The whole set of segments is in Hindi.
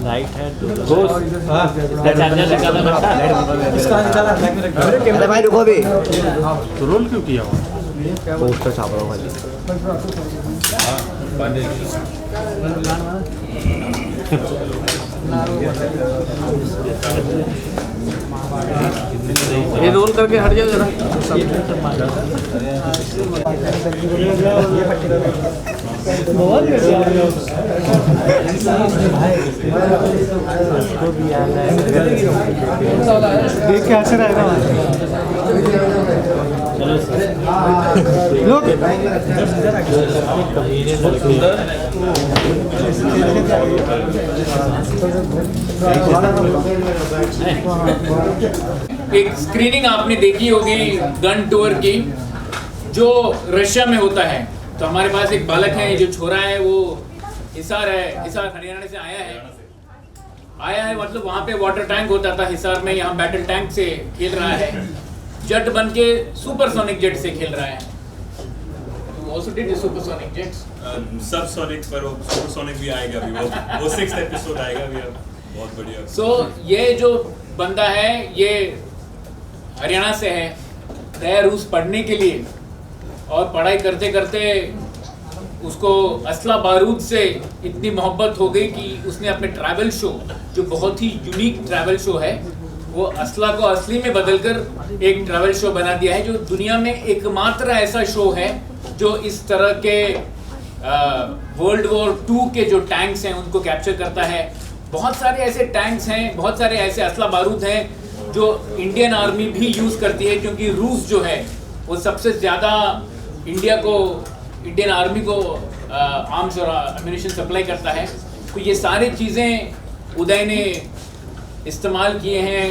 लाइट है अरे भाई रुको भी तो रोल क्यों किया हुआ पोस्टर छाप रहा हूँ खाली ये रोल करके हट जाओ जरा देख के अच्छा रहेगा लोग एक स्क्रीनिंग आपने देखी होगी गन टूर की जो रशिया में होता है। तो हमारे पास एक बालक है, जो छोरा है वो हिसार है, हिसार हरियाणा से आया है मतलब वहाँ पे वाटर टैंक होता था हिसार में, यहाँ बैटल टैंक से खेल रहा है, जेट बन के सुपरसोनिक जेट से खेल रहा है। Also did the supersonic jets? Subsonic पर वो सुपरसोनिक भी आएगा अभी, वो 6th एपिसोड आएगा अभी, बहुत बढ़िया। So ये जो बंदा है ये हरियाणा से है, गया रूस पढ़ने के लिए और पढ़ाई करते करते उसको असला बारूद से इतनी मोहब्बत हो गई कि उसने अपने ट्रैवल शो, जो बहुत ही यूनिक ट्रैवल शो है, वो असला को असली में बदलकर एक ट्रैवल शो बना दिया है, जो दुनिया में एकमात्र ऐसा शो है जो इस तरह के वर्ल्ड वॉर 2 के जो टैंक्स हैं उनको कैप्चर करता है। बहुत सारे ऐसे टैंक्स हैं, बहुत सारे ऐसे असला बारूद हैं जो इंडियन आर्मी भी यूज़ करती है, क्योंकि रूस जो है वो सबसे ज़्यादा इंडियन आर्मी को आर्म्स और एम्यूनिशन सप्लाई करता है। तो ये सारी चीज़ें उदय ने इस्तेमाल किए हैं।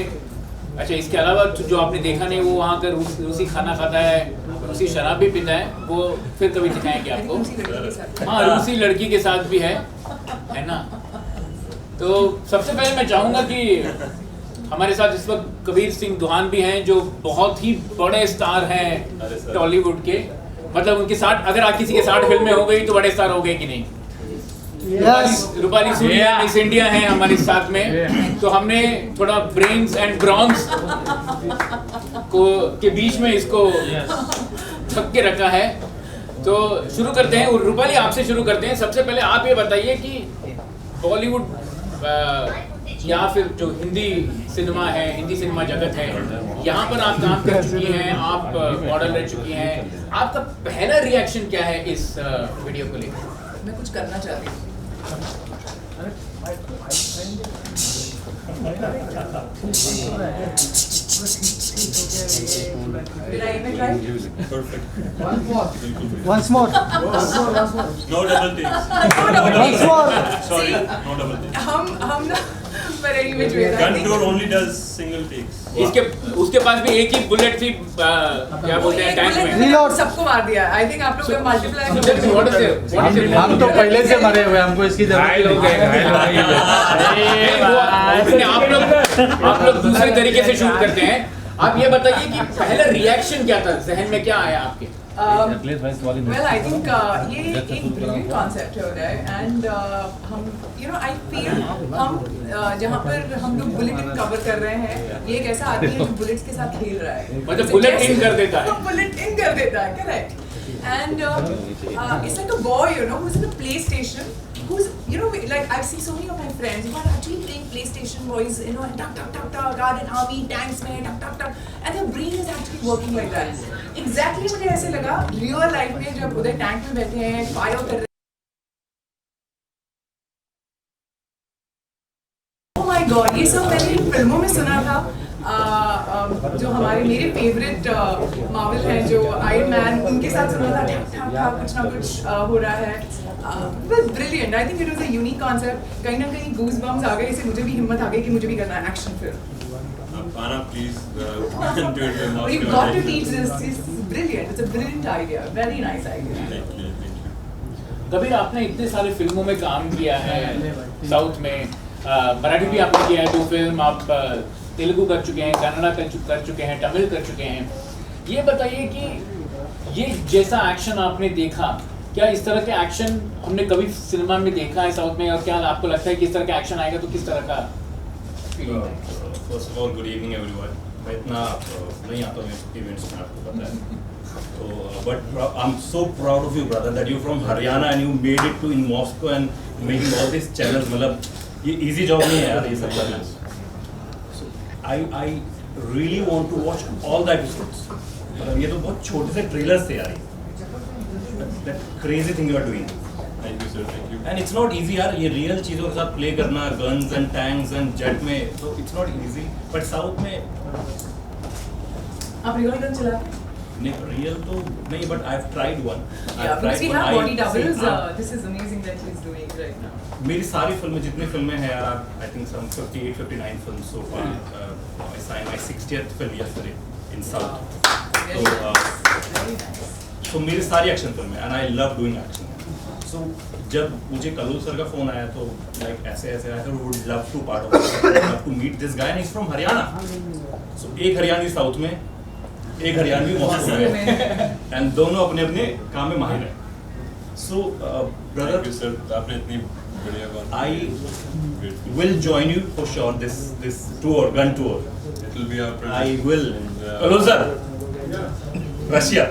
अच्छा, इसके अलावा जो आपने देखा नहीं, वो वहाँ का रूसी खाना खाता है, रूसी शराब भी पीता है, वो फिर कभी दिखाएंगे आपको। हाँ, रूसी लड़की के साथ भी है ना। तो सबसे पहले मैं चाहूँगा कि हमारे साथ इस वक्त कबीर सिंह दुहान भी हैं, जो बहुत ही बड़े स्टार हैं टॉलीवुड के। मतलब उनके साथ अगर आप किसी के 60 फिल्में हो गई तो बड़े स्टार हो गए कि नहीं? रूपाली सूर्या मिस इंडिया है हमारे साथ में। तो हमने थोड़ा ब्रेन्स एंड ब्रॉन्स को के बीच में इसको छक के रखा है। तो शुरू करते हैं, रूपाली आपसे शुरू करते हैं। सबसे पहले आप ये बताइए कि बॉलीवुड या फिर जो हिंदी सिनेमा है, हिंदी सिनेमा जगत है, यहाँ पर आप काम कर चुकी हैं, आप मॉडल रह चुकी हैं, आपका पहला रिएक्शन क्या है इस वीडियो को लेकर? मैं कुछ करना चाहती हूँ। once more No double takes. once more Sorry, no double takes. हम ना Gun tour only does single takes. उसके पास भी एक ही बुलेट थी, क्या बोलते हैं, टैंक में Reload. सबको मार दिया। आई थिंक आप लोग मल्टीप्लाई हम तो पहले से मरे हुए, हमको इसकी जरूरत आप लोग दूसरे तरीके से शूट करते हैं। आप ये बताइए कि पहला रिएक्शन क्या था, जहन में क्या आया आपके? वेल आई थिंक ये एक ब्रिलियंट कॉन्सेप्ट है उदय, एंड हम आई फील हम जहाँ पर हम लोग बुलेट इन कवर कर रहे हैं, ये एक ऐसा आदमी है जो बुलेट्स के साथ खेल रहा है, मतलब बुलेट इन कर देता है। बुलेट इन कर देता है, correct. And it's like a boy, who's in a PlayStation, who's, like I've seen so many of my friends who are actually playing PlayStation boys, and tuck, guard and army, tanks में, tuck, and their brain is actually working like that. Exactly मुझे ऐसे लगा real life में जब उधर टैंक में बैठे हैं, फायर कर रहे हैं। Oh my God, ये सब मैंने फिल्मों में सुना था। जो हमारे मेरे फेवरेट मार्वल हैं, जो आयरन मैन, उनके साथ सुना था कुछ ना कुछ हो रहा है। Brilliant, I think it was a unique concept. कहीं ना कहीं गूज बम्स आ गए, इससे मुझे भी हिम्मत आ गई कि मुझे भी करना है action film. Anna, please do it. We've got to teach this. It's brilliant. It's a brilliant idea. Very nice idea. Thank you. Kabir, आपने इतने सारे फिल्मों में काम किया है, साउथ में, मराठी भी आपने किया है 2 फिल्म, आप तेलुगु कर चुके हैं, कन्नड़ा कर चुके हैं, तमिल कर चुके हैं। ये बताइए कि ये जैसा एक्शन आपने देखा, क्या इस तरह के एक्शन हमने कभी सिनेमा में देखा है साउथ में, और क्या आपको लगता है कि इस तरह का एक्शन आएगा तो किस तरह का फीलिंग है? First of all good evening everyone. मैं इतना नहीं आता हूँ इवेंट्स में, आपको पता है। तो but I am so proud of you brother that you from Haryana and you made it to in Moscow and making all this channels. मतलब ये इजी जॉब नहीं है यार ये सब करना। So I really want to watch all the episodes. मतलब ये तो बहुत छोटे से ट्रेलर्स थे यार। That crazy thing you are doing. Thank you sir, thank you. And it's not easy यार, ये रियल चीज़ों के साथ प्ले करना, guns and tanks and jet में, तो it's not easy. But south में आप रियल गन चलाते हैं? नहीं, रियल तो नहीं, but I have tried one. Yeah, because we have body doubles. This is amazing that he's doing right now. मेरी सारी फिल्में, जितनी फिल्में हैं यार, I think some 58-59 film so far. I sign my 60th film yesterday in South. Very nice. Very nice. तो मेरी सारी एक्शन फिल्में, and I love doing action. So जब मुझे कलूल सर का फोन आया तो लाइक ऐसे आया था, would love to part of, love to meet this guy, and he is from Haryana. So एक हरियाणवी साउथ में, एक हरियाणवी मॉस्को में, एंड दोनों अपने अपने काम में माहिर हैं। So thank you brother, sir, आपने इतनी बढ़िया बात। I will join you for sure this tour, gun tour. It will be our pleasure. I will. And, Hello sir. Russia.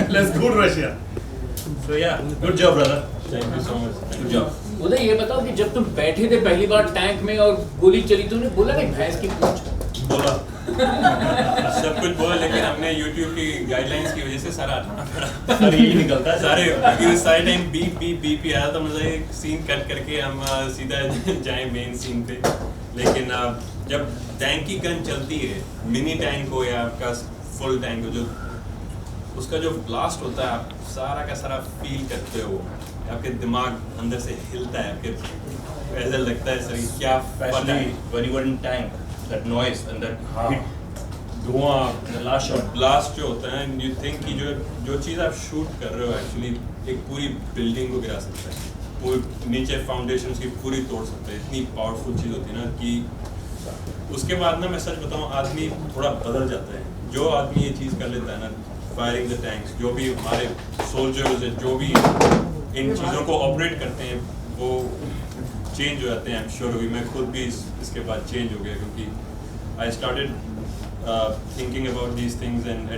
Let's go to Russia. So yeah, good job brother. Thank you so much. Thank Good you. job. उदय ये बताओ कि जब तुम बैठे थे पहली बार टैंक में और गोली चली, तुमने बोला नहीं भैंस की पूंछ? बोला सब कुछ बोला, लेकिन हमने YouTube की गाइडलाइंस की वजह से सारा हटाना पड़ा। सर यही निकलता है सारे क्योंकि सारे टाइम बीप बीप बीप ही आया था, मतलब एक सीन कट करके हम सीधा जाए मेन सीन पे। लेकिन जब टैंक की गन चलती है, मिनी टैंक हो या आपका फुल टैंक हो, जो उसका जो ब्लास्ट होता है, आप सारा का सारा फील करते हो, आपके दिमाग अंदर से हिलता है, आपके ऐसा लगता है सर क्या Especially when you were in tank, that noise and that hit. धुआं, The last shot. ब्लास्ट जो होता है, यू थिंक कि जो चीज़ आप शूट कर रहे हो एक्चुअली एक पूरी बिल्डिंग को गिरा सकता है, पूरी नीचे फाउंडेशन की पूरी तोड़ सकता है। इतनी पावरफुल चीज़ होती है ना कि उसके बाद ना, मैं सच बताऊँ, आदमी थोड़ा बदल जाता है। जो आदमी ये चीज़ कर लेता है ना, फायरिंग द टैंक्स, जो भी हमारे सोल्जर्स हैं, जो भी इन चीज़ों को ऑपरेट करते हैं, वो चेंज हो जाते हैं। आई एम श्योर हुई, मैं खुद भी इसके बाद चेंज हो गया, क्योंकि I started thinking about these things and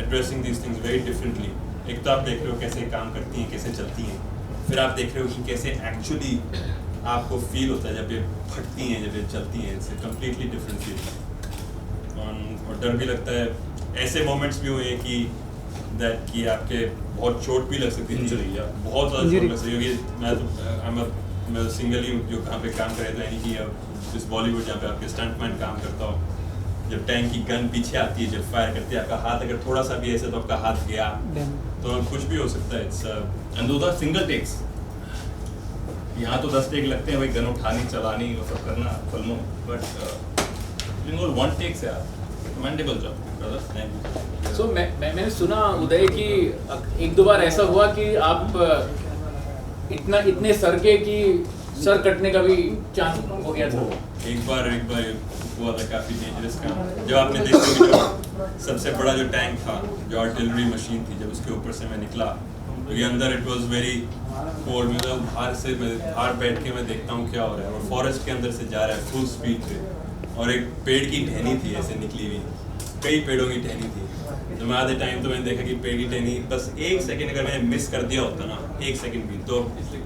addressing these things very differently. एक तो आप देख रहे हो कैसे काम करती हैं, कैसे चलती हैं, फिर आप देख रहे हो कि कैसे एक्चुअली आपको फील होता है जब ये फटती हैं, जब ये चलती हैं। It's completely different feel. और डर भी लगता है, ऐसे मोमेंट्स भी हुए कि दैट कि आपके बहुत चोट भी लग सकती है, Injury, yeah. बहुत ज़्यादा चोट लग सकती है। क्योंकि मैं सिंगल ही जो कहाँ पे काम कर रहा था, यानी कि अब इस बॉलीवुड जहाँ पे आपके स्टंटमैन काम करता हो, जब टैंक की गन पीछे आती है, जब फायर करती है, आपका हाथ अगर थोड़ा सा भी ऐसे तो आपका हाथ गया तो कुछ भी हो सकता है। It's And those are single takes. यहाँ तो 10 टेक लगते हैं भाई, गन उठानी, चलानी, वो सब करना फिल्मों, बट 1 takes यार, commendable job brother. Thank you. सो मैंने सुना उदय कि एक दो बार ऐसा हुआ कि आप इतने सर के कि सर कटने का भी चांस हो गया था। एक बार हुआ था, काफ़ी डेंजरस काम। जब आपने देखा कि जो सबसे बड़ा जो टैंक था, जो आर्टिलरी मशीन थी, जब उसके ऊपर से मैं निकला, क्योंकि अंदर इट वाज वेरी कोल्ड, मतलब बाहर बैठ के मैं देखता हूँ क्या हो रहा है, और फॉरेस्ट के अंदर से जा रहा है फुल स्पीड पे, और एक पेड़ की टहनी थी ऐसे निकली हुई, कई पेड़ों की टहनी थी। तो मैं आधे टाइम तो मैंने देखा कि पेड़ की टहनी बस 1 सेकेंड अगर मैंने मिस कर दिया होता ना, 1 सेकेंड भी, तो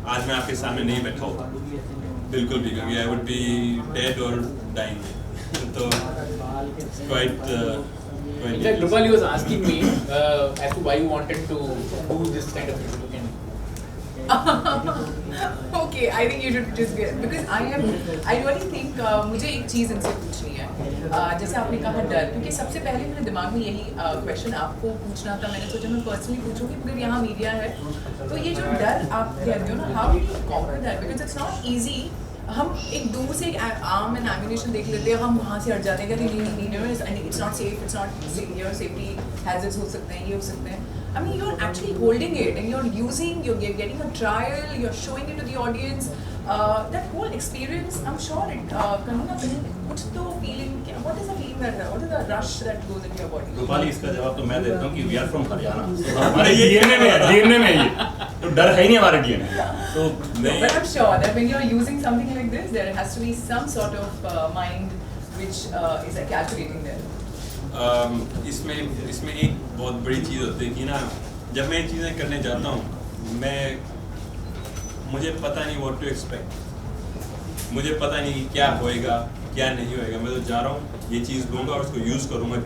आज मैं आपके सामने नहीं बैठा होता बिल्कुल भी, क्योंकि आई वुड बी डेड और डाइंग। तो quite In fact, Rupali was asking me as to why you wanted to do this kind of interview. Okay, I think you should just get, because I really think मुझे एक चीज़ इनसे पूछनी है। जैसे आपने कहा डर, क्योंकि सबसे पहले मेरे दिमाग में यही क्वेश्चन आपको पूछना था। मैंने सोचा मैं पर्सनली पूछूंगी, मगर यहाँ मीडिया है, तो ये जो डर आप कहते हो ना, how do you compare that, because it's not easy. हम एक दूर से एक आर्म एंड एम्यूनेशन देख लेते हैं, हम वहाँ से हट जाते हैं, कहते नहीं, it's not safe, it's not your safety hazards हो सकते हैं, ये हो सकते हैं। I mean, you're actually holding it and you're getting a trial, you're showing it to the audience. That whole experience, I'm sure it कुछ तो feeling, what is the feeling that, what is the rush that goes into your body? Rupali, इसका जवाब तो मैं देता हूँ कि we are from हरियाणा, हमारे DNA में है ये। तो डर है ही नहीं हमारे डीएनए तो नहीं But I'm sure that when you're using something like this, there has to be some sort of mind which is calculating there. इसमें एक बहुत बड़ी चीज़ होती है कि ना जब मैं ये चीज़ें करने जाता हूँ मुझे पता नहीं what to expect, मुझे पता नहीं कि क्या होएगा क्या नहीं होएगा। मैं तो जा रहा हूँ, ये चीज़ लूँगा और उसको यूज़ करूँगा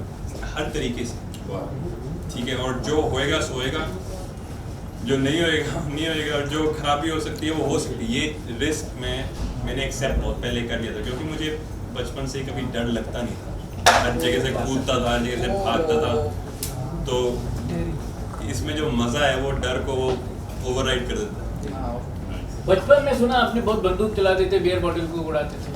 हर तरीके से, ठीक है। और जो होएगा सो होएगा, जो नहीं होएगा नहीं होएगा, और जो खराबी हो सकती है वो हो सकती है। ये रिस्क मैंने एक्सेप्ट बहुत पहले कर लिया था, क्योंकि मुझे बचपन से कभी डर लगता नहीं था। हर जगह से कूदता था, हर जगह से भागता था, तो इसमें जो मज़ा है वो डर को वो ओवरराइड कर देता है। बचपन में सुना आपने बहुत बंदूक चलाते थे, बियर बॉटल को उड़ाते थे।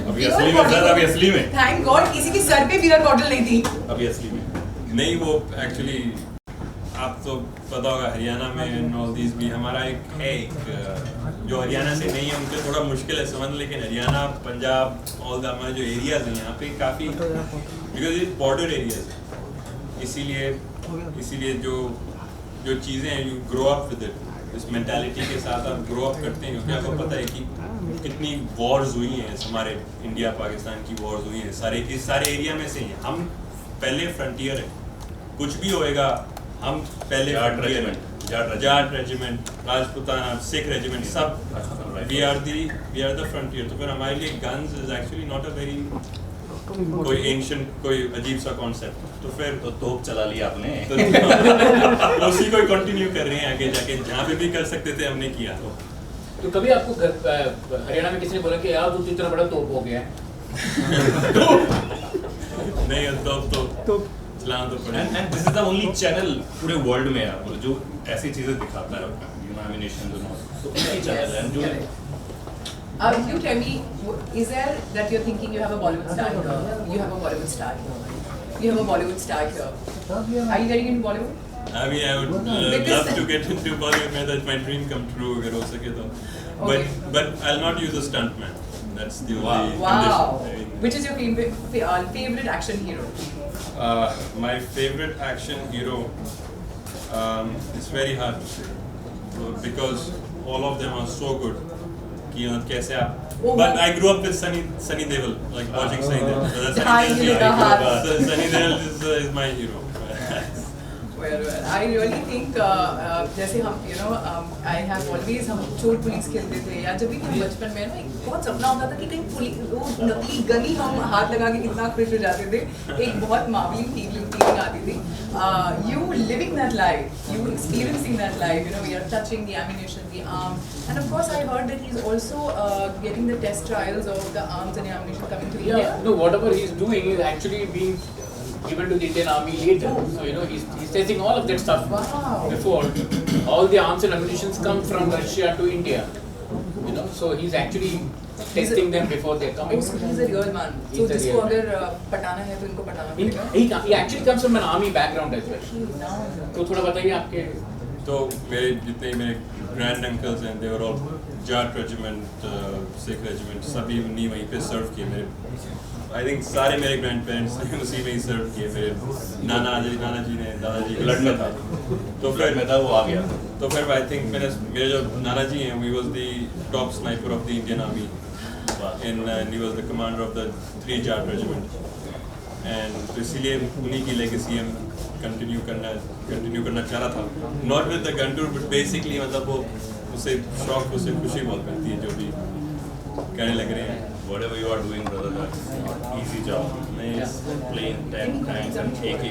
अभी असली में सर, अभी असली में Thank God किसी के सर पे बियर बॉटल नहीं थी। अभी असली में नहीं, वो एक्चुअली आप तो पता होगा हरियाणा में नॉर्थ ईस्ट भी हमारा एक जो हरियाणा से नहीं है उनके थोड़ा मुश्किल है समझ, लेकिन हरियाणा पंजाब ऑल द हमारे जो एरियाज हैं यहाँ पे काफ़ी, बिकॉज ये बॉर्डर एरियाज है, इसीलिए जो चीज़ें हैं you grow up with it, इस मेंटालिटी के साथ आप ग्रो अप करते हैं, क्योंकि आपको पता है कि कितनी वॉर्स हुई हैं हमारे इंडिया पाकिस्तान की वॉर्स हुई हैं इस सारे एरिया में से ही। हम पहले फ्रंटियर है, कुछ भी होएगा हम पहले जाट रेजिमेंट, राजपूताना, सिख रेजिमेंट, सब वी आर द फ्रंटियर। तो फिर हमारे लिए guns is actually not a very कोई एंशिएंट कोई अजीब सा कॉन्सेप्ट, तो फिर तो तोप चला लिया आपने तो उसी को कंटिन्यू कर रहे हैं आगे जाके, जहाँ पे भी कर सकते थे हमने किया। तो कभी आपको हरियाणा में किसी ने बोला कि यार तू इतना बड़ा तोप हो गया है? नहीं, तो चलाना तो पड़ेगा। And this is the only channel पूरे वर्ल्ड में यार जो ऐसी चीजें दिखाता है, यू नो एमिनेशन तो इसी चैनल है जो You tell me, is there that you're thinking you have a Bollywood star here? You have a Bollywood star here. You have a Bollywood star here. Are you getting into Bollywood? I mean, I would love to get into Bollywood. That's my dream come true अगर हो सके तो. But I'll not use a stuntman. That's the only condition. Which is your favorite action hero? My favorite action hero. It's very hard to say because all of them are so good. कैसे आप but I grew up with Sunny Deol, like watching Sunny Deol. So that's Sunny Deol is my hero. Well, I really think जैसे हम I have always हम चोर पुलिस खेलते थे, या जब भी हम बचपन में ना एक बहुत सपना होता था कि कहीं पुलिस वो नकली गनी हम हाथ लगा के कितना खुश हो जाते थे, एक बहुत मामूली फीलिंग आती थी। You living that life, you experiencing that life, you're touching the ammunition, the arms, and of course I heard that he's also getting the test trials of the arms and ammunition coming to India. No, whatever he's doing is actually being given to the Indian Army later. So he's testing all of that stuff before. All the arms and ammunitions come from Russia to India. So he's actually testing them before they're coming. So he's a real man. So जिसको अगर पटाना है तो इनको पटाना पड़ेगा. He actually comes from an army background as well. तो थोड़ा बताइए आपके. तो मेरे जितने मेरे ग्रैंड अंकल्स हैं, they were all Jat regiment, Sikh regiment, सभी उन्हीं वहीं पे सर्व किए। मेरे आई थिंक सारे मेरे ग्रैंड पेरेंट्स ने उसी में ही सर्व किए। मेरे नाना जी ने, दादाजी ब्लड में था, तो ब्लड में था, वो आ गया। तो फिर आई थिंक मेरे जो नाना जी हैं, we was the top sniper of the Indian army and he was the commander of the 3 Jat regiment, and तो इसीलिए उन्हीं की लेगेसी हम कंटिन्यू करना चाह रहा था, not with the gun tour but basically मतलब वो उसे शौक, उसे खुशी बहुत मिलती है जो भी कहने लग रहे हैं। Whatever you are doing, brother, that's not easy job. Playing 10 tanks and AK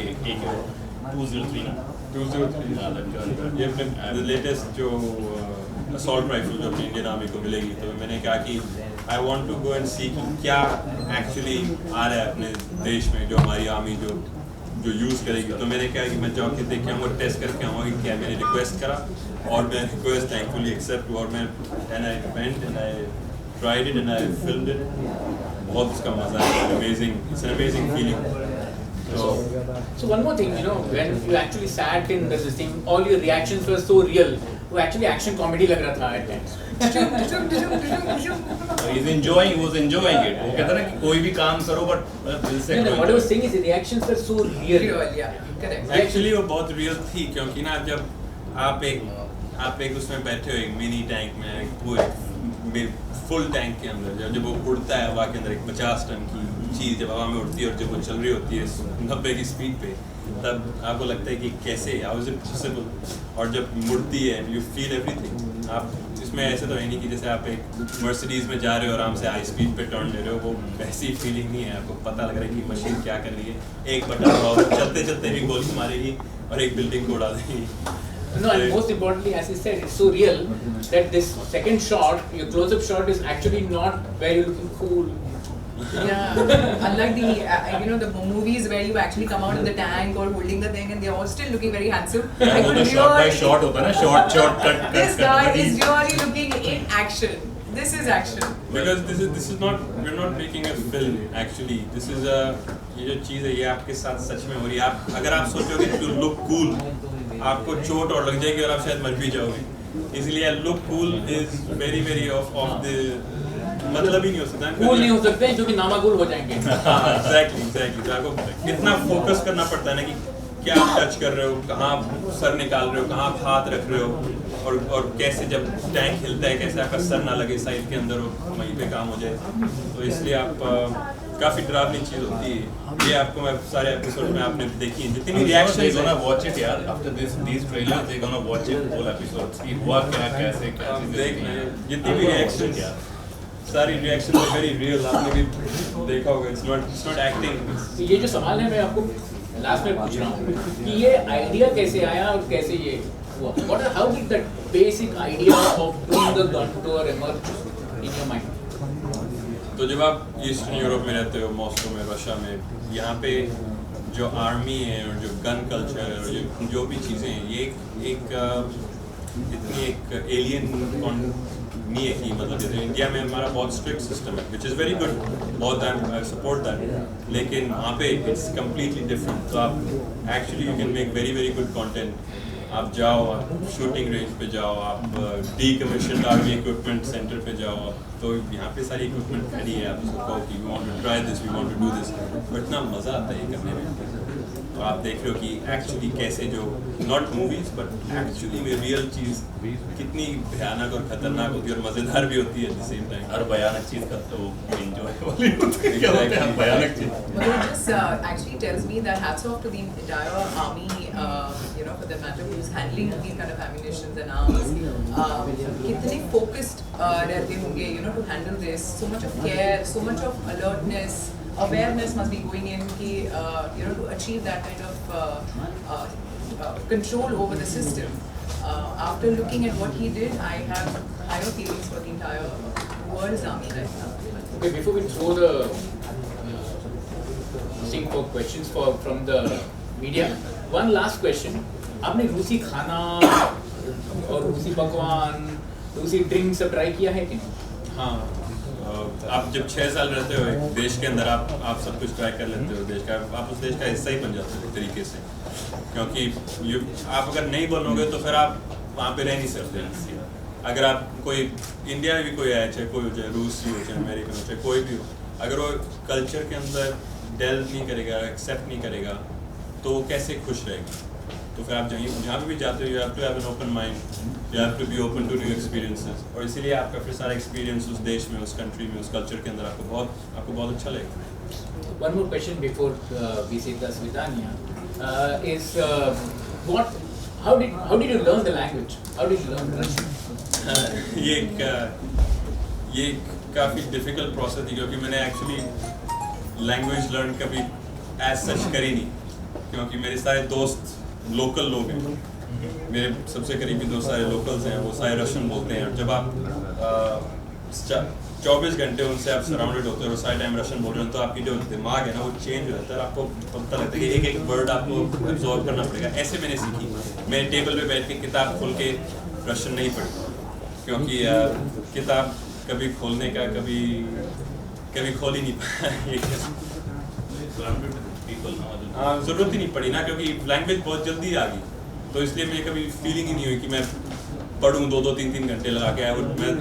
203 ना 203 ये अपने लेटेस्ट जो असॉल्ट राइफल जो अपनी इंडियन आर्मी को मिलेगी, तो मैंने कहा कि I want to go and see कि क्या एक्चुअली आ रहा है अपने देश में जो हमारी आर्मी जो यूज़ करेगी। तो मैंने कहा कि मैं जाके देख के आऊँगा, टेस्ट करके आऊँगा कि क्या। मैंने रिक्वेस्ट करा और मैं रिक्वेस्ट थैंकफुली एक्सेप्ट हुआ, और मैं and I went and I tried it and I filmed it. बहुत उसका मज़ा है, amazing, it's an amazing feeling. So one more thing, when you actually sat in this thing, all your reactions were so real. वो actually action comedy लग रहा था at times. He's enjoying, he was enjoying it. वो कहता है ना कि कोई भी काम करो but दिल से करो। What I was saying is the reactions were so real. Yeah, correct. Actually वो बहुत रियल थी, क्योंकि ना जब आप एक उसमें बैठे हो एक मिनी टैंक में, पूरे फुल टैंक के अंदर, जब वो उड़ता है हवा के अंदर एक 50 टन की चीज़ जब हवा में उड़ती है और जब वो चल रही होती है 90 की स्पीड पे, तब आपको लगता है कि कैसे, हाउ इज इट पॉसिबल। और जब मुड़ती है यू फील एवरीथिंग। आप इसमें ऐसे तो है नहीं कि जैसे आप एक मर्सिडीज़ में जा रहे हो आराम से हाई स्पीड पे टर्न ले रहे हो, वो वैसी फीलिंग नहीं है। आपको पता लग रहा है कि मशीन क्या कर रही है, एक बटन दबाओ चलते चलते भी गोली मारेगी और एक बिल्डिंग को उड़ा देगी। No, and most importantly, as he said, it's so real that this second shot, your close-up shot, is actually not where you're looking cool. Yeah, unlike the the movies where you actually come out in the tank or holding the thing and they're all still looking very handsome. I वो could तो shot by really- shot होता है ना, shot cut This guy is really looking in action. This is action. Because this is not, we're not making a film actually. This is a, ये जो चीज़ है ये आपके साथ सच में हो रही है। आप अगर आप सोचोगे to look cool, आपको चोट और लग जाएगी और आप शायद मर भी जाओगे। इसलिए look cool is very very off the मतलब ही नहीं हो सकता। Cool नहीं हो सकते हैं क्योंकि नामाकुल हो जाएंगे। एग्जैक्टली। तो आपको कितना फोकस करना पड़ता है ना कि क्या आप टच कर रहे हो, कहाँ आप सर निकाल रहे हो, कहाँ आप हाथ रख रहे हो, और कैसे जब टैंक हिलता है कैसे आपका सर ना लगे साइड के अंदर हो, वहीं पे काम हो जाए। तो इसलिए आप काफ़ी डरावनी चीज़ होती है ये। आपको मैं सारे एपिसोड में आपने देखी है जितनी reaction they're gonna watch it यार, after these trailers they're gonna watch it whole episodes कि हुआ क्या, कैसे क्या आप चीज़ें देख हुई हैं। जितनी भी रिएक्शन सारी रिएक्शन वेरी रियल, आपने भी देखा होगा। It's not acting. ये जो सवाल है मैं आपको लास्ट में पूछ रहा हूँ कि ये आइडिया कैसे आया और कैसे ये हुआ? What, how did that basic idea of doing the gun tour emerge in your mind? तो जब आप ईस्टर्न यूरोप में रहते हो, मॉस्को में, रशिया में, यहाँ पे जो आर्मी है और जो गन कल्चर है और जो भी चीज़ें हैं, ये इतनी एक एलियन नहीं है कि मतलब जैसे इंडिया में हमारा बहुत स्ट्रिक्ट सिस्टम है विच इज़ वेरी गुड, बहुत आई सपोर्ट दैट, लेकिन वहाँ पे इट्स कम्प्लीटली डिफरेंट। तो आप actually you can make very very good content. आप जाओ, आप शूटिंग रेंज पे जाओ, आप डीकमीशन्ड आर्मी इक्विपमेंट सेंटर पे जाओ, तो यहाँ पे सारी इक्विपमेंट रेडी है। आप उसको कहो कि we want to try this, we want to do this, तो इतना मज़ा आता है ये करने में। तो आप देख रहे हो कि एक्चुअली कैसे जो नॉट मूवीज बट एक्चुअली में रियल चीज़ कितनी भयानक और खतरनाक होती है और मज़ेदार भी होती है एट द सेम टाइम। हर भयानक चीज़ का तो एंजॉय वाली होती है, क्या होता है हर भयानक चीज़। But it just actually tells me that hats off to the entire army, for that matter, who's handling these kind of ammunitions and arms. कितने focused रहते होंगे, to handle this. So much of care, so much of alertness, awareness must be going in, to achieve that kind of control over the system. After looking at what he did, I have higher feelings for the entire world's army right now. Okay, before we throw the thing for questions from the media, one last question. आपने रूसी खाना और रूसी पकवान, रूसी ड्रिंक सब ट्राई किया है कि नहीं? हाँ, आप जब 6 साल रहते हो एक देश के अंदर, आप सब कुछ ट्राई कर लेते हो देश का, आप उस देश का हिस्सा ही बन जाते हो एक तरीके से, क्योंकि आप अगर नहीं बनोगे तो फिर आप वहाँ पे रह नहीं सकते। अगर आप कोई इंडिया में भी कोई आया, चाहे कोई हो, चाहे रूसी हो, चाहे अमेरिकन हो, चाहे कोई भी हो, अगर वो कल्चर के अंदर डेल्व नहीं करेगा, एक्सेप्ट नहीं करेगा, तो वो कैसे खुश रहेगा? तो फिर आप जहाँ पे भी जाते हो, you have to have an open mind, you have to be open to new experiences, और इसीलिए आपका फिर सारा एक्सपीरियंस उस देश में, उस कंट्री में, उस कल्चर के अंदर आपको बहुत अच्छा लगेगा। One more question before we see the Svitania is how did you learn the language? How did you learn Russian? ये काफ़ी डिफ़िकल्ट प्रोसेस थी, क्योंकि मैंने एक्चुअली लैंग्वेज लर्न कभी एज सच करी नहीं, क्योंकि मेरे सारे दोस्त लोकल लोग हैं, मेरे सबसे करीबी दोस्त सारे लोकल्स हैं, वो सारे रशियन बोलते हैं, और जब आप 24 घंटे उनसे आप सराउंडेड होते हो और सारे टाइम रशियन बोल रहे हो, तो आपकी जो दिमाग है ना वो चेंज हो जाता है, आपको पता लगता है कि एक एक वर्ड आपको एब्जॉर्व करना पड़ेगा। ऐसे मैंने सीखी, मैं टेबल पे बैठ के किताब खोल के रशियन नहीं पढ़ी, क्योंकि किताब कभी खोलने का कभी खोल ही नहीं पाया। हाँ, ज़रूरत ही नहीं पड़ी ना, क्योंकि लैंग्वेज बहुत जल्दी आ गई, तो इसलिए मुझे कभी फीलिंग ही नहीं हुई कि मैं पढ़ूँ 2-2, 3-3 घंटे लगा के। I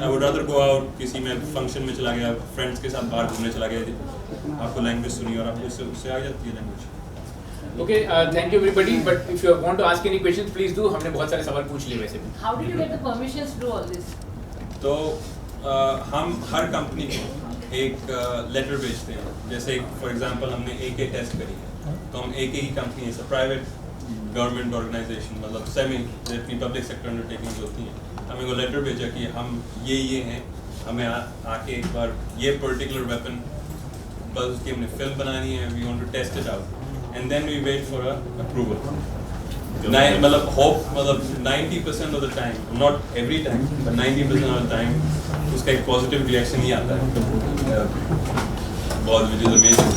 would rather go out, किसी में फंक्शन में चला गया, फ्रेंड्स के साथ बाहर घूमने चला गया, आपको लैंग्वेज सुनी और आपको उससे आ जाती है language. Okay, thank you everybody. But if you want to ask any questions, please do. हमने बहुत सारे सवाल पूछ लिए वैसे भी. How did you get the permissions to do all this? तो हम हर कंपनी को एक लेटर भेजते हैं. जैसे फॉर एग्जांपल हमने AK टेस्ट करी है, तो हम AK की कंपनी है, प्राइवेट गवर्नमेंट ऑर्गेनाइजेशन, मतलब सेमी जितनी पब्लिक सेक्टर अंडरटेकिंग्स होती हैं, हमें वो लेटर भेजा कि हम ये हैं, हमें आके एक बार ये पर्टिकुलर वेपन बस उसकी हमने फिल्म बनानी है, we want to test it out and then we wait for a approval. मतलब होप मतलब 90% of the time, not every time but 90% of the time उसका एक पॉजिटिव रिएक्शन ही आता है, बहुत, which is amazing.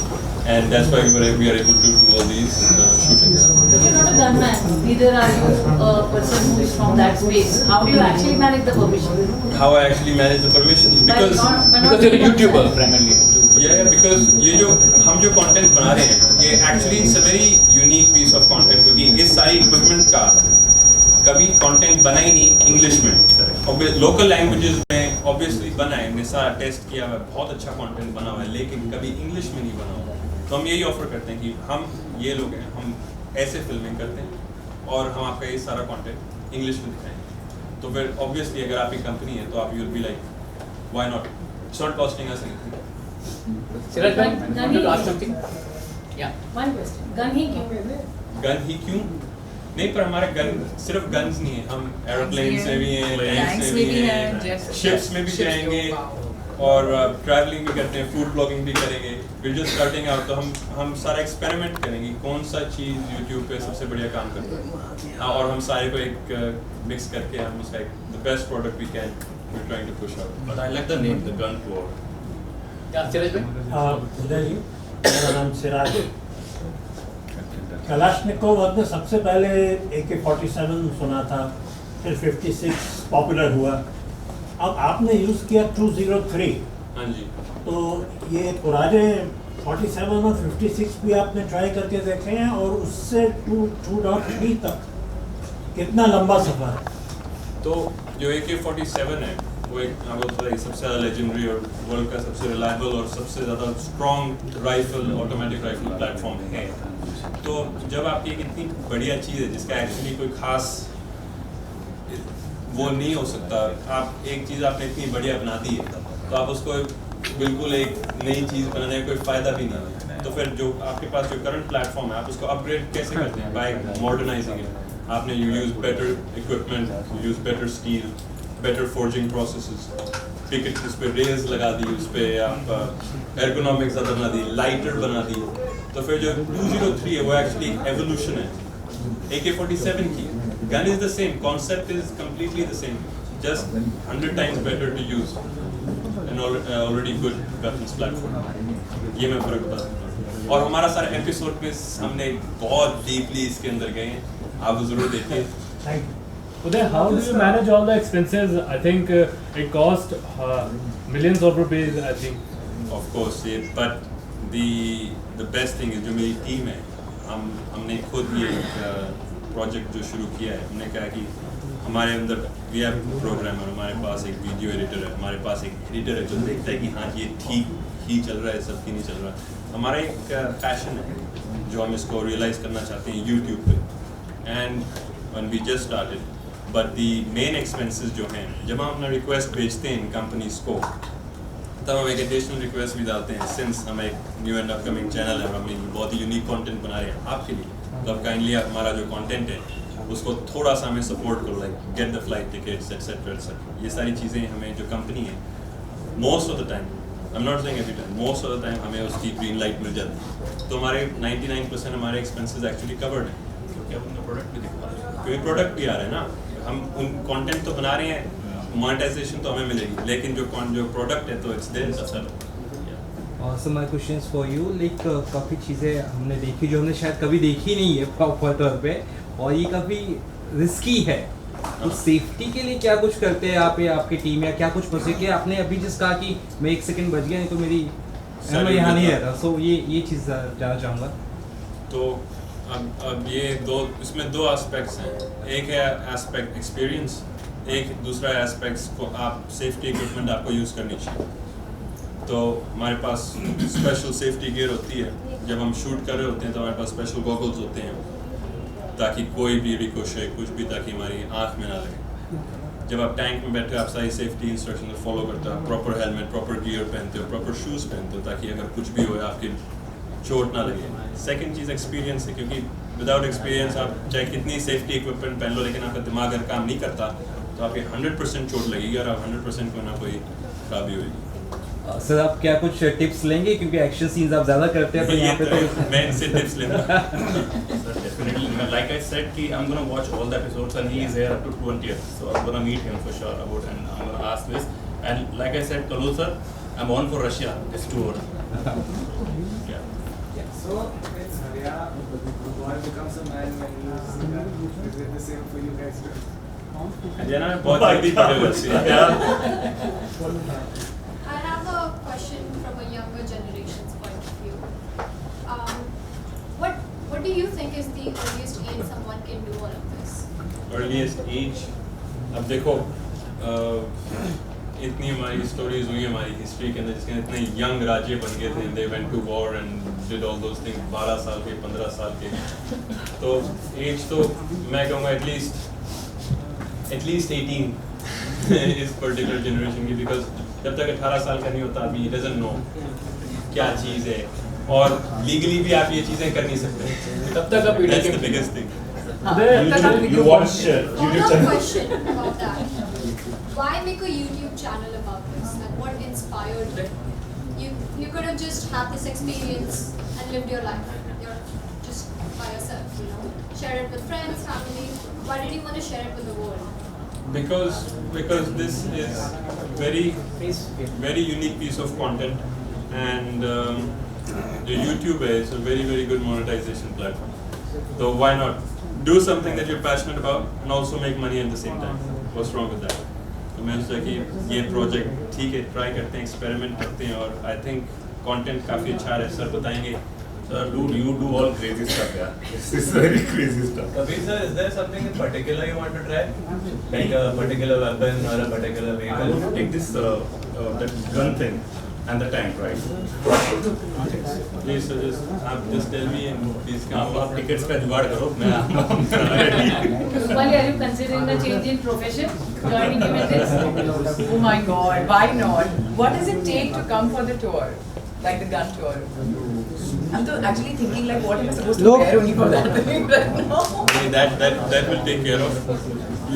And that's why we are able to do all these shootings. But you're not a gunman, neither are you a person who is from that space. How do you actually manage the permission? How I actually manage the permissions? Because you're a YouTuber primarily. Yeah, because ये जो हम जो content बना रहे हैं, ये actually it's a very unique piece of content, क्योंकि इस सारी equipment का कभी content बना ही नहीं इंग्लिश में. लोकल लैंग्वेजेस में ऑब्वियसली बना है, हमने सारा टेस्ट किया हुआ है, बहुत अच्छा कंटेंट बना हुआ है, लेकिन कभी इंग्लिश में नहीं बना हुआ. तो हम यही ऑफर करते हैं कि हम ये लोग हैं, हम ऐसे फिल्मिंग करते हैं और हम आपका ये सारा कंटेंट इंग्लिश में दिखाएंगे. तो फिर ऑब्वियसली अगर आपकी कंपनी है तो आप you will be like why not, it's not costing us anything. Siraj bhai, you want to ask something? Yeah. One question. Gun ही क्यों? गन ही क्यों? नहीं, पर हमारे गन सिर्फ गन्स नहीं है, हम एरोप्लेन से भी हैं, टैंक्स में भी हैं, शिप्स में भी जाएंगे और ट्रैवलिंग भी करते हैं, फूड ब्लॉगिंग भी करेंगे. वी जस्ट स्टार्टिंग आउट, तो हम सारा एक्सपेरिमेंट करेंगे कौन सा चीज़ यूट्यूब पे सबसे बढ़िया काम करता है, और हम सारे को एक मिक्स करके हम उसका एक the best product we can we trying to push out. But I like the name, the gun war. Yeah, Siraj bhai. उदय जी, मेरा नाम सिराज. कलाशनिकोव हमने सबसे पहले AK-47 सुना था, फिर 56 पॉपुलर हुआ, अब आपने यूज़ किया 203. हाँ जी. तो ये पुराने 47 और 56 भी आपने ट्राई करके देखे हैं, और उससे 2.3 तक कितना लंबा सफ़र है? तो जो AK-47 है वो एक सबसे ज़्यादा लेजेंडरी और वर्ल्ड का सबसे रिलायबल और सबसे ज़्यादा strong rifle, automatic rifle platform है. तो जब आपकी एक इतनी बढ़िया चीज़ है जिसका एक्चुअली कोई खास वो नहीं हो सकता, आप एक चीज़ आपने इतनी बढ़िया बना दी है तो आप उसको बिल्कुल एक नई चीज़ बनाने का कोई फ़ायदा भी नहीं है. तो फिर जो आपके पास जो करंट प्लेटफॉर्म है आप उसको अपग्रेड कैसे करते हैं? By modernising it. आपने you use better equipment, you use better steel, better forging processes, पिकेट उस पर रेल्स लगा दी, उस पर आप एर्गोनॉमिक्स ज़्यादा बना दी, लाइटर बना दी. तो फिर जो 203 है वो एक्चुअली एवोल्यूशन है AK-47 की. Gun is the same, concept is completely the same, just 100 times better to use an already good weapons platform. ये मैं फर्क बता सकता हूँ. और हमारा सारा एपिसोड में हमने बहुत डीपली इसके अंदर गए हैं, आप जरूर देखिए. Thank you. Uday, how do you manage all the expenses? I think it cost millions of rupees, I think. Of course, yeah, but the best thing is जो मेरी टीम है, हमने खुद ये प्रोजेक्ट जो शुरू किया है, हमने कहा कि हमारे अंदर वी हैव प्रोग्रामर, हमारे पास एक वीडियो एडिटर है, हमारे पास एक एडिटर है जो देखता है कि हाँ ये ठीक ही चल रहा है, सब की नहीं चल रहा. हमारा एक पैशन है जो हम इसको रियलाइज़ करना चाहते हैं यूट्यूब पे. And when we just started, but the main expenses जो हैं, जब हम अपना रिक्वेस्ट भेजते हैं इन कंपनीज को, तब हम एक एडिशनल रिक्वेस्ट भी डालते हैं. सिंस हम एक न्यू एंड अपकमिंग चैनल है, हम बहुत ही यूनिक कंटेंट बना रहे हैं आपके लिए, तो अब काइंडली हमारा जो कंटेंट है उसको थोड़ा सा हमें सपोर्ट करो, like get the flight tickets etcetera etcetera. ये सारी चीज़ें हमें जो कंपनी है most of the time, I am not saying every time, most of the time हमें उसकी ग्रीन लाइट मिल जाती है. तो हमारे 99% हमारे एक्सपेंसेस एक्चुअली कवर्ड हैं, क्योंकि अब उनका प्रोडक्ट भी दिखा रहे हैं, क्योंकि प्रोडक्ट भी आ रहा है ना. हम उन कंटेंट तो बना रहे हैं, मोनेटाइजेशन तो हमें मिलेगी, लेकिन जो प्रोडक्ट है तो it's there sir. So my questions for you, like काफ़ी चीज़ें हमने देखी जो हमने शायद कभी देखी नहीं है प्रॉपर तौर पे, और ये काफ़ी रिस्की है. तो सेफ्टी के लिए क्या कुछ करते हैं आप या आपकी टीम, या क्या कुछ प्रोसेस किया आपने? अभी जिस कहा कि मैं 1 सेकंड बच गया नहीं तो मेरी मैं यहाँ नहीं रहता. सो ये चीज़ जानना चाहूँगा. तो अब ये इसमें दो एस्पेक्ट्स हैं. एक है एस्पेक्ट एक्सपीरियंस, एक दूसरा एस्पेक्ट्स को आप सेफ्टी इक्विपमेंट आपको यूज़ करनी चाहिए. तो हमारे पास स्पेशल सेफ्टी गियर होती है, जब हम शूट कर रहे होते हैं तो हमारे पास स्पेशल गॉगल्स होते हैं ताकि कोई भी रिकोशे कुछ भी ताकि हमारी आँख में ना लगे। जब आप टैंक में बैठे हो आप सारी सेफ्टी इंस्ट्रक्शन फॉलो करते हो, प्रॉपर हेलमेट प्रॉपर गियर पहनते हो, प्रॉपर शूज़ पहनते हो ताकि अगर कुछ भी हो आपकी चोट ना लगे। सेकंड चीज़ एक्सपीरियंस है, क्योंकि विदाउट एक्सपीरियंस आप चाहे कितनी सेफ्टी इक्विपमेंट पहन लो लेकिन आपका दिमाग अगर काम नहीं करता तो आपकी 100% चोट लगेगी और आप 100% को ना कोई खराबी होगी। सर आप क्या कुछ टिप्स लेंगे, क्योंकि एक्शन सीन्स आप ज़्यादा करते हैं तो यहाँ पे तो मैं इनसे टिप्स लेना। Definitely, like I said, I'm gonna watch all the episodes and he is here up to 20th, so I'm gonna meet him for sure about and I'm gonna ask this. And like I said, Kalu sir, I'm on for Russia this tour. Yeah. So, it's Haryana, the boy becomes a man when he loses the gun. Is it the same for you guys too? Haryana में बहुत जल्दी पड़े वैसे। I have a question from a younger generation's point of view. What do you think is the earliest age someone can do all of this? Earliest age, अब देखो इतनी हमारी स्टोरीज हुई हमारी हिस्ट्री के अंदर जिसके अंदर इतने यंग राज्य बन गए थे, they went to war and did all those things, 12 साल के 15 साल के। तो एज तो मैं कहूँगा at least 18 इस पर्टिकुलर जनरेशन की, बिकॉज जब तक 18 साल का नहीं होता अभी he doesn't know क्या चीज़ है और लीगली भी आप ये चीज़ें कर नहीं सकते तब तक आप that's the biggest thing. You watch YouTube channel. Question about that. Why make a YouTube channel about this? And what inspired you? You could have just had this experience and lived your life. You're just by yourself, you know. Share it with friends, family. Why did you want to share it with the world? Because this is very unique piece of content, and the YouTube is a very good monetization platform. So why not do something that you're passionate about and also make money at the same time? What's wrong with that? तो मैं सोचा कि ये प्रोजेक्ट ठीक है, ट्राई करते हैं, एक्सपेरिमेंट करते हैं और आई थिंक कंटेंट काफ़ी अच्छा है। सर बताएंगे। Sir, dude, you do all crazy stuff, yeah. This is very crazy stuff. Kabir sir, is there something in particular you want to try? Like a particular weapon or a particular vehicle? I'll take this that gun thing and the tank, right? Please, sir, just tell me and please come. आप tickets पे जुगाड़ करो, मैं Rupali, are you considering the change in profession? Joining him in this? Oh my God, why not? What does it take to come for the tour? Like the gun tour? I'm actually thinking like what am I supposed to wear only for that thing right now? That will take care of.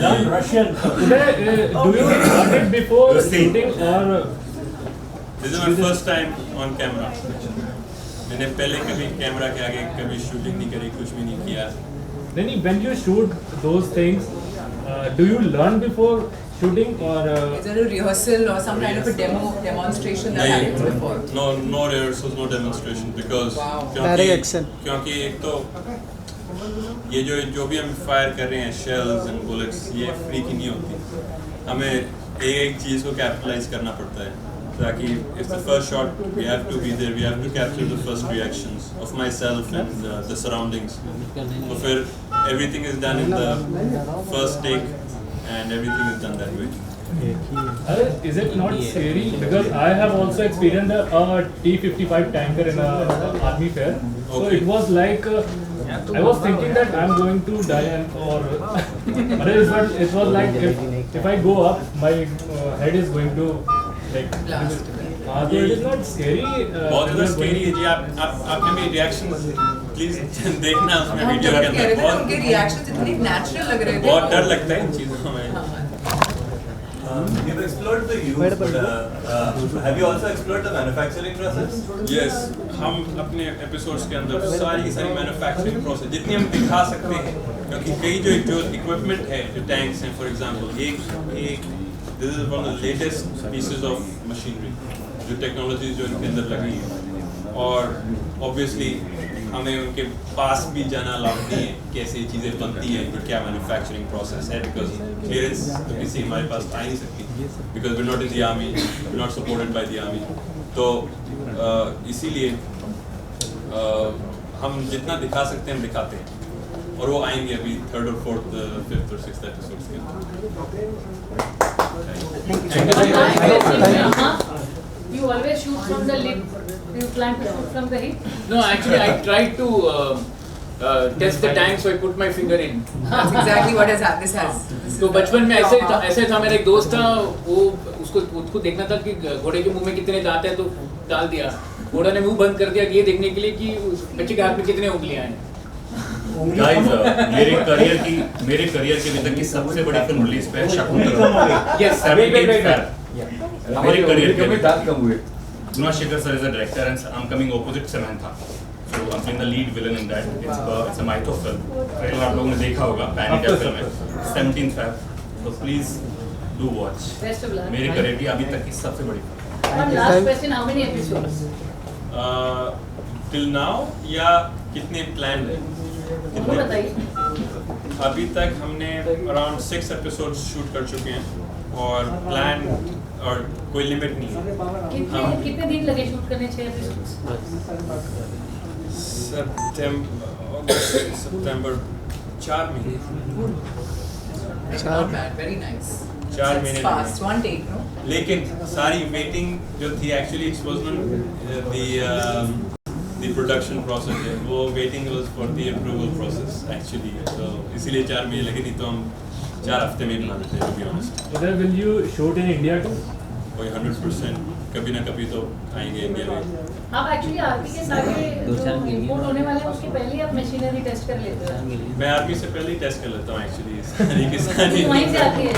Learn Russian. Do you learn it before shooting or? This is my first time on camera. मैंने पहले कभी कैमरा के आगे कभी शूटिंग नहीं करी, कुछ भी नहीं किया। Then when you shoot those things, do you learn before shooting or? Is there a rehearsal or some kind of a demonstration that happens before? No rehearsals, no demonstration because क्योंकि एक तो ये जो भी हम फायर कर रहे हैं shells and bullets ये फ्री की नहीं होती, हमें एक चीज़ को कैपिटलाइज करना पड़ता है ताकि it's the first shot, we have to be there, we have to capture the first reactions of myself and the surroundings. So फिर everything is done in the first take and everything is done that way. Is it not scary? Because I have also experienced a T-55 tanker in a army fair. So it was like I was thinking that I'm going to die but it was like if I go up, my head is going to like blast. So it is not scary. बहुत ज़्यादा scary है जी। आपने मेरी reactions प्लीज देखना उसमें वीडियो के अंदर बहुत उनके reactions इतने natural लग रहे थे। बहुत डर लगता है इन चीज़ों में। You've explored the use, but have you also explored the manufacturing process? Yes, हम अपने episodes के अंदर सारी manufacturing process जितनी हम दिखा सकते हैं, क्योंकि कई जो equipment है, जो tanks हैं, for example, this is one of the latest pieces of machinery, जो technologies जो इनके अंदर लगी हैं, और obviously हमें उनके पास भी जाना अलाउ नहीं है, कैसे चीज़ें बनती हैं, क्या मैन्युफैक्चरिंग प्रोसेस है, बिकॉज क्लियरेंस तो किसी हमारे पास आ नहीं सकती, because we not in the army, we not supported by the army. तो इसीलिए हम जितना दिखा सकते हैं हम दिखाते हैं, और वो आएंगे अभी 3rd और 4th 5th और 6th एपिसोड्स के अंदर। You you always shoot from the lip? Do you plan to shoot from the hip? No, actually I tried to test the tank, so I put my finger in. That's exactly what has happened. This has. तो बचपन में ऐसे था मेरा एक दोस्त था, वो उसको देखना था कि घोड़े के मुंह में कितने दांत हैं, तो डाल दिया। घोड़ा ने मुंह बंद कर दिया ये देखने के लिए कि बच्चे के हाथ में कितने उंगलियां हैं। Guys, मेरे करियर की अभी तक की सबसे बड़ी फिल्म रिलीज पे है शकुंतला। Yes, मेरे करियर के दांत कम हुए। Gunashekhar sir is a director and I'm coming opposite Samantha. So I'm playing the lead villain in that. It's a mytho film. Trailer आप लोगों ने देखा होगा, पैन इंडिया फिल्म है। 17th Feb. So please do watch. Best of luck. मेरे करियर की अभी तक की सबसे बड़ी film. One last question, how many episodes? Till now या कितने प्लान है? वो बताइए। अभी तक हमने अराउंड 6 एपिसोड्स शूट कर चुके हैं और प्लान और कोई लिमिट नहीं है। कितने दिन लगे शूट करने 6 एपिसोड्स? सितंबर 4 महीने। Not bad, very nice. 4 महीने Fast, one take, no? लेकिन सारी वेटिंग जो थी actually it was not the production process है, वो waiting was for the approval process actually, तो इसीलिए 4 महीने लगे, नहीं तो हम 4 हफ्ते में बना देते हैं to be honest। Whether will you shoot in India too? कोई 100% कभी ना कभी तो आएंगे इंडिया में। आप एक्चुअली आरपी के सारे जो इंपोर्ट होने वाले हैं उसके पहले ही आप मशीनरी टेस्ट कर लेते हो? मैं आरपी से पहले ही टेस्ट कर लेता हूँ एक्चुअली सारी की सारी। वहीं से आती है।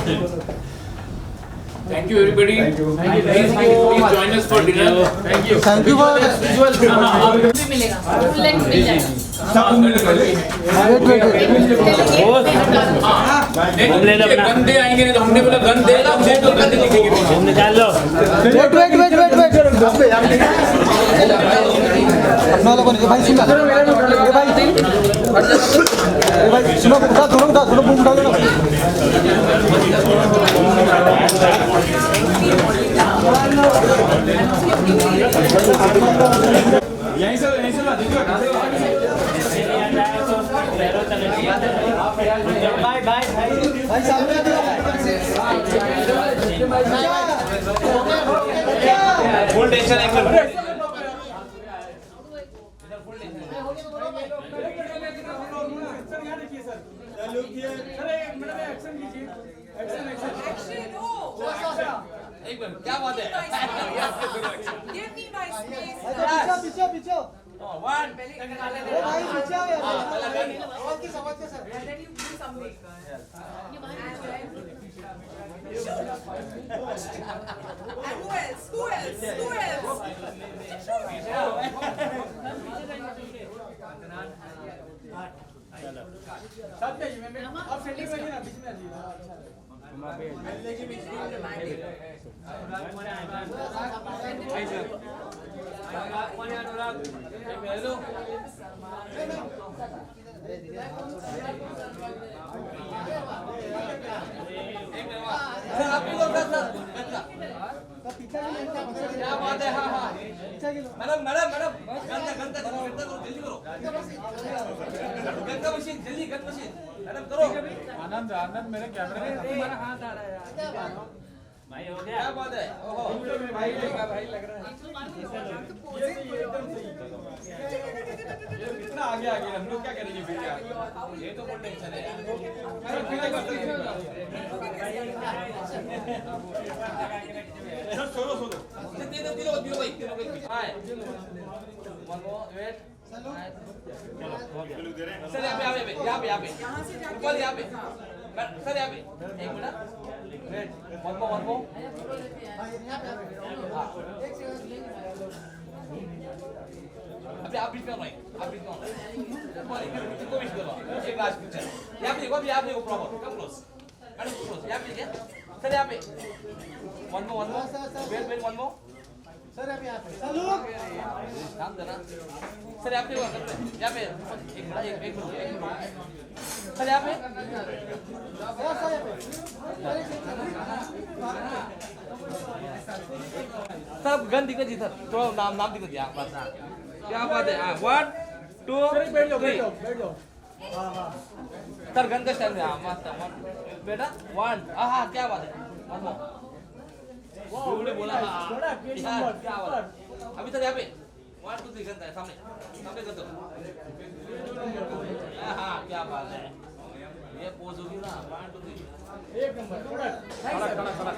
Thank you everybody. Please join us for dinner. Thank you for visual. भी मिलेगा, full length मिल जाएगा। गंदे आएंगे नहीं तो हमने बोला गंदे हमसे तो गंदे दिखेंगे। निकाल लो। Wait. अपना लोगों ने भाई सुन। भाई सुनो बूम डालो ना। यहीं से बाय भाई सामने फुल टेंशन एक मिनट। एक मिनट, क्या बात है? Give me my space. पीछे। One. भाई पीछे यार। समझ के sir. And then you do something. And who else? क्या बात है? हाँ मैडम जल्दी करो गंदा मशीन जल्दी गंदा मशीन मैडम करो। आनंद मेरे कैमरे में तुम्हारा हाथ आ रहा है यार भाई, हो गया। क्या बात है? ओहो भाई लग रहा है कितना आगे हम लोग क्या करेंगे फिर यार? ये तो बहुत टेंशन है यार। सोलो तीनों भाई हाय वन मोर वेट सर यहाँ पे ऊपर यहाँ पे सर यहाँ पे एक मिनट वेट वन मोर अभी आप बीच में भाई आप बीच में इनको बीच करो एक लास्ट पिक्चर यहाँ पे देखो proper come close madam close यहाँ पे क्या सर यहाँ पे one more weight one more sir यहाँ पे काम देना सर यहाँ पे एक मिनट सर यहाँ पे सर गन दिखा जी सर थोड़ा नाम दिखा दिया क्या बात है? 1 2 बैठ जाओ सर गन का स्टाइल में मस्त बेटा 1 हाँ क्या बात है? बोला यार क्या बात अभी तक यहाँ पे 1 2 3 करता है सामने सामने कर दो हाँ क्या बात है ये पोज होगी ना 1 2 3 एक नंबर खड़ा खड़ा खड़ा